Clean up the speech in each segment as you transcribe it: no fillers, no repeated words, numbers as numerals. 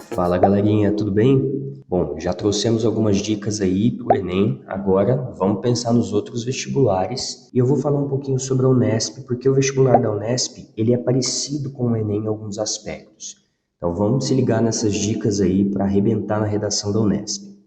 Fala galerinha, tudo bem? Bom, já trouxemos algumas dicas aí para o Enem, agora vamos pensar nos outros vestibulares e eu vou falar um pouquinho sobre a Unesp, porque o vestibular da Unesp ele é parecido com o Enem em alguns aspectos. Então vamos se ligar nessas dicas aí para arrebentar na redação da Unesp.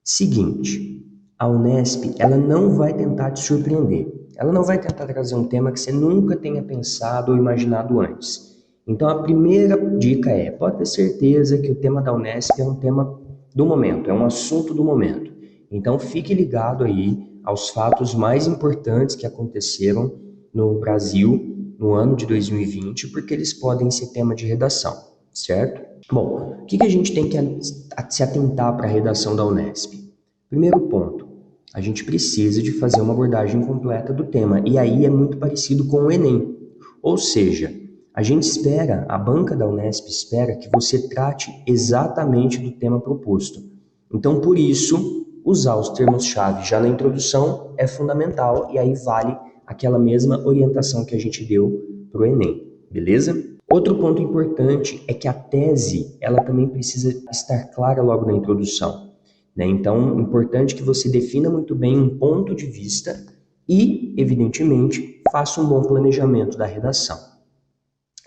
Seguinte, a Unesp ela não vai tentar te surpreender, ela não vai tentar trazer um tema que você nunca tenha pensado ou imaginado antes. Então a primeira dica é, pode ter certeza que o tema da Unesp é um tema do momento, é um assunto do momento. Então fique ligado aí aos fatos mais importantes que aconteceram no Brasil no ano de 2020, porque eles podem ser tema de redação, certo? Bom, o que a gente tem que se atentar para a redação da Unesp? Primeiro ponto, a gente precisa de fazer uma abordagem completa do tema, e aí é muito parecido com o Enem. Ou seja, a gente espera, a banca da Unesp espera que você trate exatamente do tema proposto. Então, por isso, usar os termos-chave já na introdução é fundamental e aí vale aquela mesma orientação que a gente deu para o Enem, beleza? Outro ponto importante é que a tese, ela também precisa estar clara logo na introdução, né? Então, é importante que você defina muito bem um ponto de vista e, evidentemente, faça um bom planejamento da redação.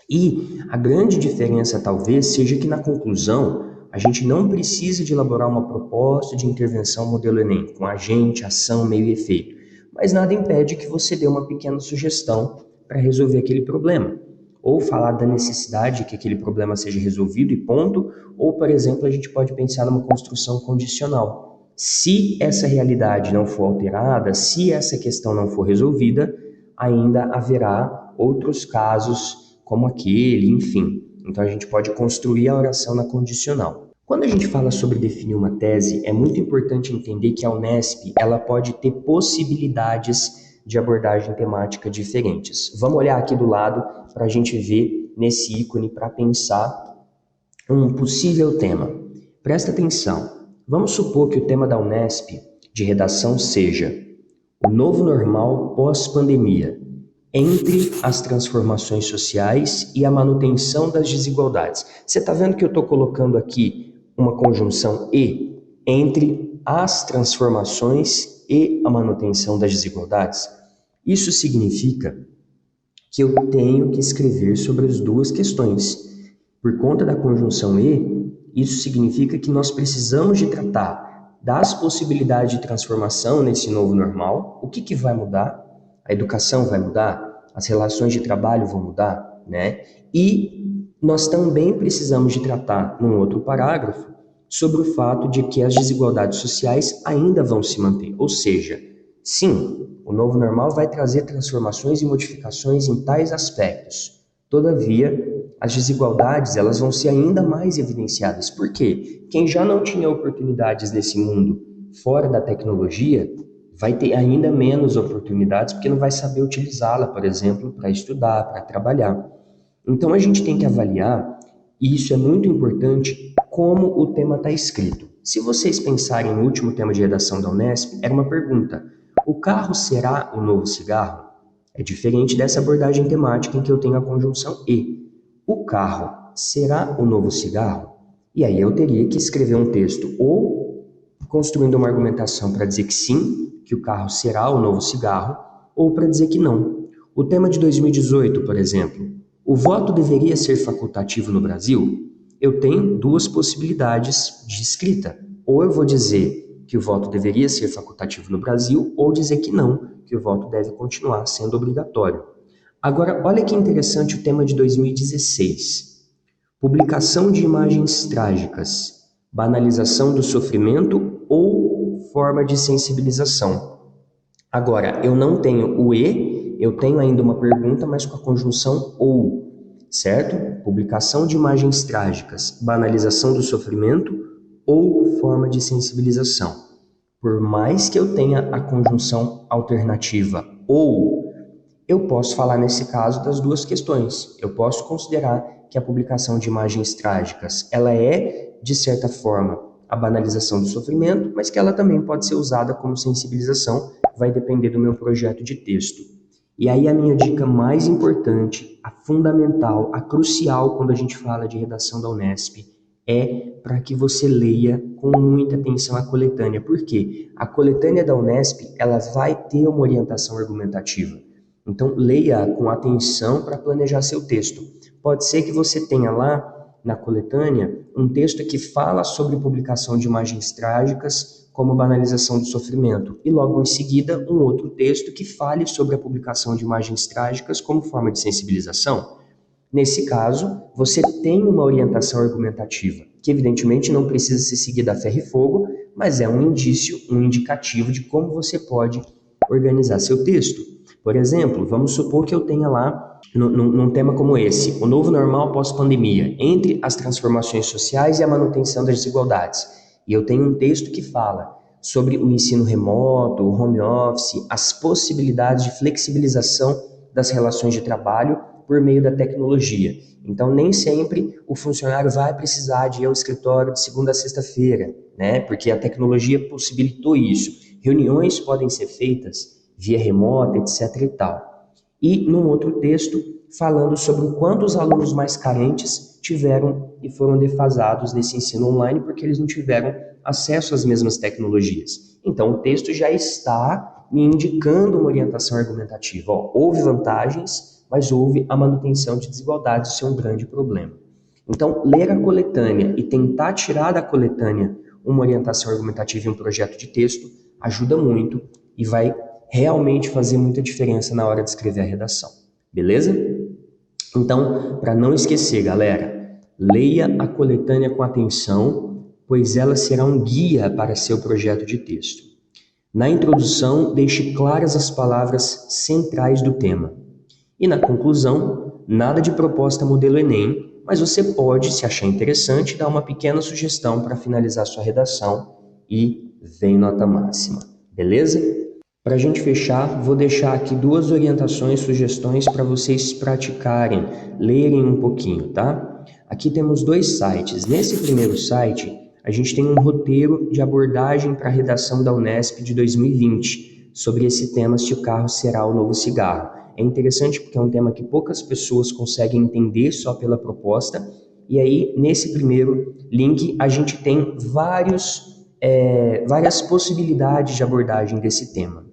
E a grande diferença talvez seja que na conclusão a gente não precisa de elaborar uma proposta de intervenção modelo Enem, com agente, ação, meio e efeito, mas nada impede que você dê uma pequena sugestão para resolver aquele problema, ou falar da necessidade que aquele problema seja resolvido e ponto, ou, por exemplo, a gente pode pensar numa construção condicional. Se essa realidade não for alterada, se essa questão não for resolvida, ainda haverá outros casos como aquele, enfim. Então a gente pode construir a oração na condicional. Quando a gente fala sobre definir uma tese, é muito importante entender que a Unesp ela pode ter possibilidades de abordagem temática diferentes. Vamos olhar aqui do lado para a gente ver nesse ícone para pensar um possível tema. Presta atenção. Vamos supor que o tema da Unesp de redação seja o novo normal pós-pandemia, entre as transformações sociais e a manutenção das desigualdades. Você está vendo que eu estou colocando aqui uma conjunção e entre as transformações e a manutenção das desigualdades? Isso significa que eu tenho que escrever sobre as duas questões. Por conta da conjunção e, isso significa que nós precisamos de tratar das possibilidades de transformação nesse novo normal. O que vai mudar? A educação vai mudar? As relações de trabalho vão mudar, né? E nós também precisamos de tratar, num outro parágrafo, sobre o fato de que as desigualdades sociais ainda vão se manter. Ou seja, sim, o novo normal vai trazer transformações e modificações em tais aspectos. Todavia, as desigualdades elas vão ser ainda mais evidenciadas. Por quê? Quem já não tinha oportunidades nesse mundo fora da tecnologia vai ter ainda menos oportunidades porque não vai saber utilizá-la, por exemplo, para estudar, para trabalhar. Então a gente tem que avaliar, e isso é muito importante, como o tema está escrito. Se vocês pensarem no último tema de redação da Unesp, era uma pergunta: o carro será o novo cigarro? É diferente dessa abordagem temática em que eu tenho a conjunção e. O carro será o novo cigarro? E aí eu teria que escrever um texto ou construindo uma argumentação para dizer que sim, que o carro será o novo cigarro, ou para dizer que não. O tema de 2018, por exemplo, o voto deveria ser facultativo no Brasil? Eu tenho duas possibilidades de escrita. Ou eu vou dizer que o voto deveria ser facultativo no Brasil, ou dizer que não, que o voto deve continuar sendo obrigatório. Agora, olha que interessante o tema de 2016. Publicação de imagens trágicas, banalização do sofrimento ou forma de sensibilização. Agora, eu não tenho o e, eu tenho ainda uma pergunta, mas com a conjunção ou, certo? Publicação de imagens trágicas, banalização do sofrimento ou forma de sensibilização. Por mais que eu tenha a conjunção alternativa ou, eu posso falar nesse caso das duas questões. Eu posso considerar que a publicação de imagens trágicas, ela é, de certa forma, a banalização do sofrimento, mas que ela também pode ser usada como sensibilização, vai depender do meu projeto de texto. E aí a minha dica mais importante, a fundamental, a crucial quando a gente fala de redação da Unesp, é para que você leia com muita atenção a coletânea. Por quê? A coletânea da Unesp, ela vai ter uma orientação argumentativa. Então, leia com atenção para planejar seu texto. Pode ser que você tenha lá, na coletânea, um texto que fala sobre publicação de imagens trágicas como banalização do sofrimento, e logo em seguida um outro texto que fale sobre a publicação de imagens trágicas como forma de sensibilização. Nesse caso, você tem uma orientação argumentativa, que evidentemente não precisa ser seguida a ferro e fogo, mas é um indício, um indicativo de como você pode organizar seu texto. Por exemplo, vamos supor que eu tenha lá, num tema como esse, o novo normal pós-pandemia, entre as transformações sociais e a manutenção das desigualdades. E eu tenho um texto que fala sobre o ensino remoto, o home office, as possibilidades de flexibilização das relações de trabalho por meio da tecnologia. Então, nem sempre o funcionário vai precisar de ir ao escritório de segunda a sexta-feira, né? Porque a tecnologia possibilitou isso. Reuniões podem ser feitas via remota, etc. e tal. E num outro texto, falando sobre o quanto os alunos mais carentes tiveram e foram defasados nesse ensino online porque eles não tiveram acesso às mesmas tecnologias. Então, o texto já está me indicando uma orientação argumentativa. Houve vantagens, mas houve a manutenção de desigualdades, isso é um grande problema. Então, ler a coletânea e tentar tirar da coletânea uma orientação argumentativa em um projeto de texto ajuda muito e vai realmente fazer muita diferença na hora de escrever a redação, beleza? Então, para não esquecer, galera, leia a coletânea com atenção, pois ela será um guia para seu projeto de texto. Na introdução, deixe claras as palavras centrais do tema. E na conclusão, nada de proposta modelo Enem, mas você pode, se achar interessante, dar uma pequena sugestão para finalizar sua redação e vem nota máxima, beleza? Para a gente fechar, vou deixar aqui 2 orientações, sugestões para vocês praticarem, lerem um pouquinho, tá? Aqui temos 2 sites. Nesse primeiro site, a gente tem um roteiro de abordagem para a redação da Unesp de 2020, sobre esse tema se o carro será o novo cigarro. É interessante porque é um tema que poucas pessoas conseguem entender só pela proposta, e aí, nesse primeiro link, a gente tem várias possibilidades de abordagem desse tema.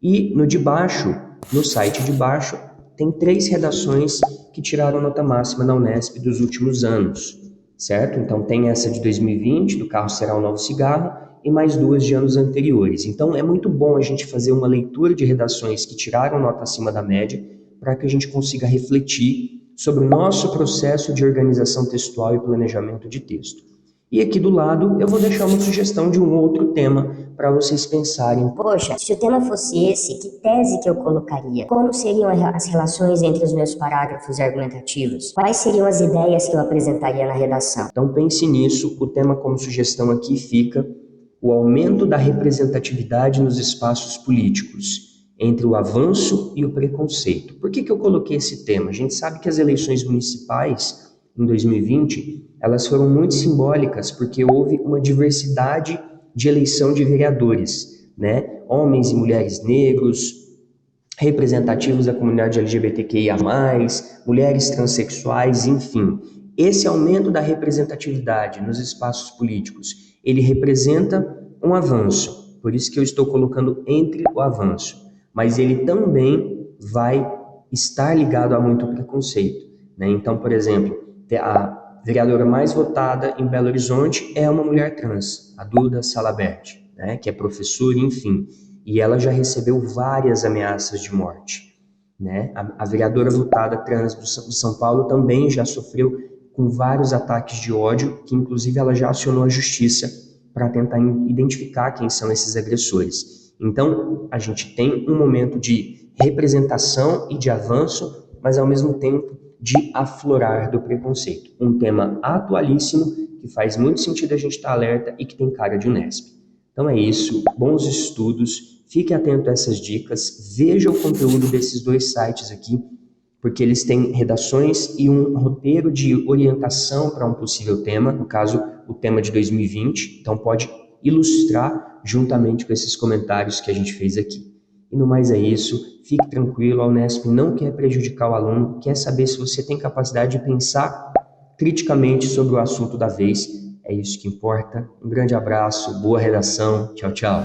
E no de baixo, no site de baixo, tem 3 redações que tiraram nota máxima na Unesp dos últimos anos, certo? Então tem essa de 2020, do carro será o novo cigarro, e mais 2 de anos anteriores. Então é muito bom a gente fazer uma leitura de redações que tiraram nota acima da média, para que a gente consiga refletir sobre o nosso processo de organização textual e planejamento de texto. E aqui do lado eu vou deixar uma sugestão de um outro tema para vocês pensarem. Poxa, se o tema fosse esse, que tese que eu colocaria? Como seriam as relações entre os meus parágrafos argumentativos? Quais seriam as ideias que eu apresentaria na redação? Então pense nisso, o tema como sugestão aqui fica o aumento da representatividade nos espaços políticos, entre o avanço e o preconceito. Por que eu coloquei esse tema? A gente sabe que as eleições municipais em 2020, elas foram muito simbólicas porque houve uma diversidade de eleição de vereadores, né? Homens e mulheres negros, representativos da comunidade LGBTQIA+, mulheres transexuais, enfim. Esse aumento da representatividade nos espaços políticos, ele representa um avanço, por isso que eu estou colocando entre o avanço, mas ele também vai estar ligado a muito preconceito, né? Então, por exemplo, a vereadora mais votada em Belo Horizonte é uma mulher trans, a Duda Salabert, né, que é professora, enfim, e ela já recebeu várias ameaças de morte, né? A vereadora votada trans de São Paulo também já sofreu com vários ataques de ódio, que inclusive ela já acionou a justiça para tentar identificar quem são esses agressores. Então, a gente tem um momento de representação e de avanço, mas ao mesmo tempo de aflorar do preconceito. Um tema atualíssimo, que faz muito sentido a gente estar alerta e que tem cara de Unesp. Então é isso, bons estudos, fique atento a essas dicas, veja o conteúdo desses 2 sites aqui, porque eles têm redações e um roteiro de orientação para um possível tema, no caso, o tema de 2020, então pode ilustrar juntamente com esses comentários que a gente fez aqui. E no mais é isso, fique tranquilo, a Unesp não quer prejudicar o aluno, quer saber se você tem capacidade de pensar criticamente sobre o assunto da vez. É isso que importa. Um grande abraço, boa redação, tchau, tchau.